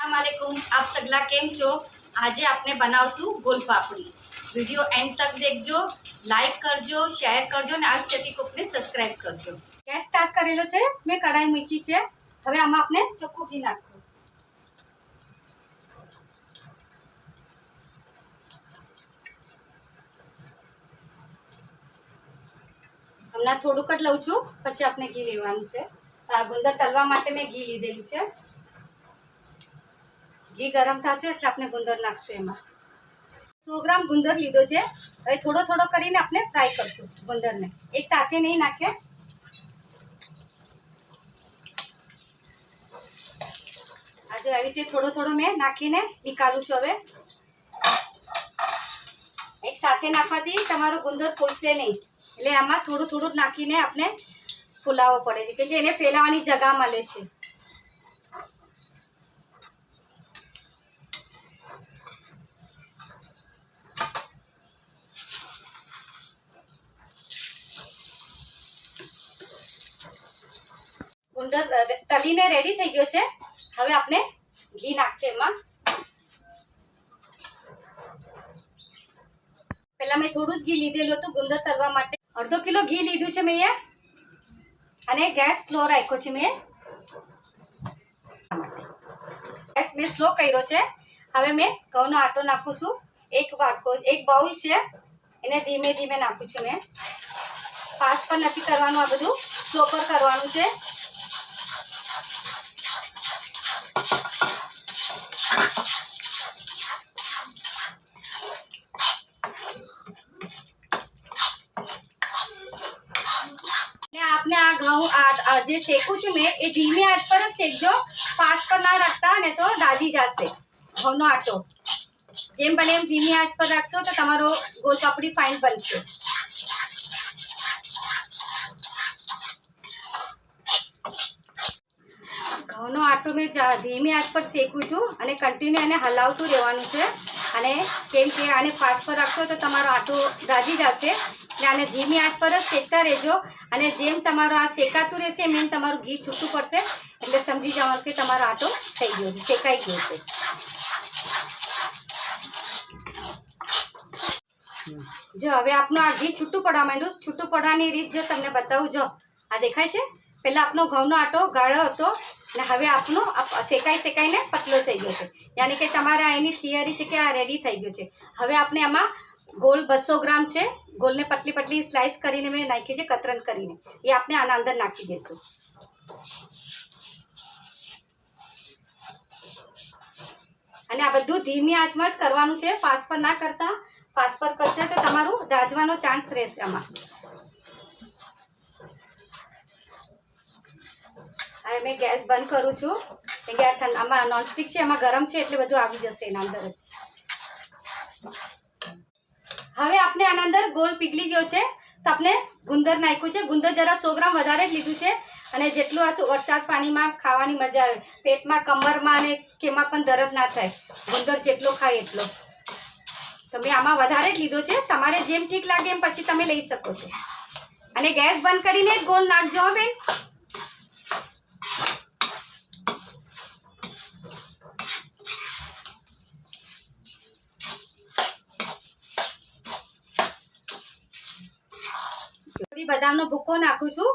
अस्सलामुअलैकुम। आप सगला केम छो। आज आपने बनावशु गोल पापड़ी। विडियो एंड तक देखजो, लाइक करजो, शेयर करजो ने आज शेफी कुक ने सब्सक्राइब करजो। गैस स्टार्ट करेलो छे, मैं कढ़ाई मूकी छे। हवे आमां आपने ચોખ્ખું ઘી નાખશું। હમણાં થોડુંક જ લઉં છું, પછી આપણે ઘી લેવાનું છે। આ ગુંદર તળવા માટે મેં ઘી લીધેલું છે। ઘી ગરમ થશે એટલે આપણે ગુંદર નાખશું। એમાં 100 ગ્રામ ગુંદર લીધો છે। હવે થોડો થોડો કરીને આપણે ફ્રાય કરશું ગુંદરને, એક સાથે નહીં નાખે। આજે આવી રીતે થોડો થોડો મેં નાખીને નીકાળું છું। હવે એક સાથે નાખવાથી તમારો ગુંદર ફૂલશે નહીં, એટલે આમાં થોડું થોડું નાખીને આપણે ફૂલાવવો પડે છે, કેમ કે એને ફેલાવાની જગ્યા મળે છે। ગુંદર તળીને રેડી થઈ ગયો છે। હવે આપણે ઘી નાખશું એમાં। પહેલા મેં થોડું જ ઘી લીધેલું હતું ગુંદર તળવા માટે। અડધો કિલો ઘી લીધું છે મેં અને ગેસ સ્લો રાખ્યો છે મેં। ગેસ મેં સ્લો કર્યો છે। હવે મેં ઘઉંનો આટો નાખું છું। એક વાટકો, એક બાઉલ છે, એને ધીમે ધીમે નાખું છું મેં। ફાસ્ટ પર નથી કરવાનું, આ બધું સ્લો પર કરવાનું છે। आपने आ घઉં जे सेकू छू मैं ए धीमी आंच पर ज सेकजो, फास्ट पर ना रखता ने तो दाजी जाशे। घઉંનો आटो जेम बने एम धीमी आंच पर राखशो तो तमारो गोल पापड़ी फाइन बनशे। घઉંનો आटो में धीमी आंच पर सेकू छू अने कंटिन्यू एने हलावतुं रहेवानुं छे। अने केम के आने फास्ट पर राखशो तो तमारो आटो दाजी जशे। आने धीमी आंच पर ज सेकता रहेजो अने जेम तमारो आ सेकातुं रहेशे एम तमारुं घी छूटुं पड़शे, एटले समजी जवानुं के तमारो आटो थई गयो छे, सेकाई गयो छे। जो हवे आपनो आ घी छूटुं पड़वा मांड्युं। छूटुं पड़वानी रीत जो तमने बतावुं। जो आ देखाय छे, पहला आपनो घऊंनो आटो गाढ़ो हतो ने हवे आपनो सेकाई सेकाईने पतलो थई गयो छे, यानी के तमारे आनी थियरी छे के आ रेडी थई गयो छे। हवे आपने आमां गोल 200 ग्राम छे, गोल ने पतली पतली स्लाइस करीने मैं नाखी छे, कतरन करीने ये आपने आना अंदर नाखी देशुं। अने आ बधुं धीमी आंचमां ज करवानुं छे, फास्ट पर ना करता। फास्ट पर करशे तो तमारुं दाजવાનો चांस रहेशे आमां। હવે मैं गैस बंद करूँ छूँ, केम के आ ठंडा आमां नॉनस्टिक छे, आमां गरम छे એટલે બધું આવી જશે એના અંદર જ। હવે આપણે આના અંદર ગોળ પીગળી ગયો છે તો આપણે ગુંદર નાખ્યું છે। ગુંદર જરા 100 ગ્રામ વધારે જ લીધું છે અને જેટલું આ વરસાદ પાણીમાં ખાવાની મજા આવે, પેટમાં કમરમાં અને કેમાં પણ દર્દ ના થાય, ગુંદર જેટલો ખાય એટલો। તો મેં આમાં વધારે જ લીધો છે, તમારે જેમ ઠીક લાગે એમ પછી તમે લઈ શકો છો। અને ગેસ બંધ કરીને જ ગોળ નાખજો બેન। बदामनो भूको नाखुं छूं।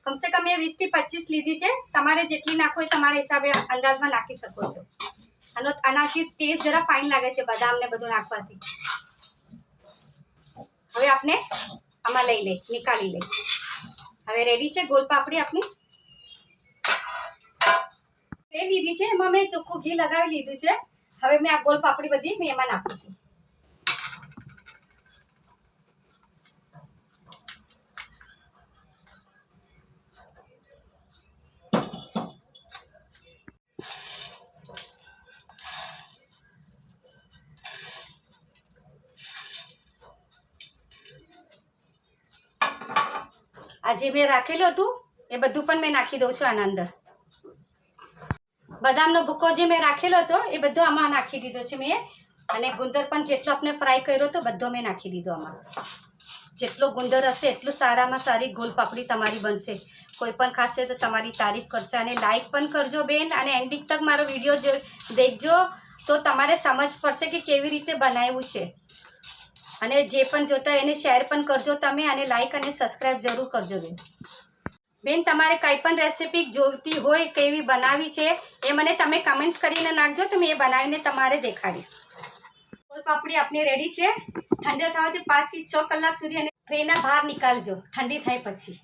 कम से कम मैं 20 થી 25 लीधी छे, तमारे जेटली नाखो ए तमारे हिसाबे अंदाज में नाखी सको छो। आनाथी टेस्ट जरा फाइन लागे छे बदाम ने बधुं नाखवाथी। हवे आपने आमां लई ले, निकाली ले। हवे रेडी छे गोल पापड़ी आपनी। ते लीधी छे, एमां मैं ચોખ્ખું ઘી लगावी लीधुं छे। हवे मैं आ गोल पापड़ी बधी मैं एमां नाखुं छुं। आज मैं राखेलुं हतुं ए बधुं पण मैं नाखी दઉં છું આના અંદર। बदामनो भूको जे मैं राखेलो हतो ए बधो आमां नाखी दीधो छे मैं। અને ગુંદર પણ જેટલો આપણે ફ્રાય કર્યો તો બધો મેં નાખી દીધો આમાં। જેટલો ગુંદર હશે એટલું સારામાં સારી ગોલપાપડી તમારી બનશે. કોઈ પણ ખાશે તો તમારી તારીફ કરશે. અને લાઈક પણ કરજો બેન, અને એન્ડિંગ તક મારો વિડીયો દેખજો તો તમારે સમજ પડશે કે કેવી રીતે બનાવ્યું છે. અને જે પણ જોતા એને શેર પણ કરજો તમે, અને લાઈક અને સબસ્ક્રાઈબ જરૂર કરજો બેન. બેન તમારે કંઈ પણ રેસીપી જોઈતી હોય કેવી બનાવી છે એ મને તમે કમેન્ટ્સ કરીને નાખજો, તો મેં એ બનાવીને તમારે દેખાડીશ. ગોલપાપડી આપણી રેડી છે. ઠંડી થવાથી 5 થી 6 કલાક સુધી અને ટ્રેના બહાર નીકાળજો ઠંડી થાય પછી.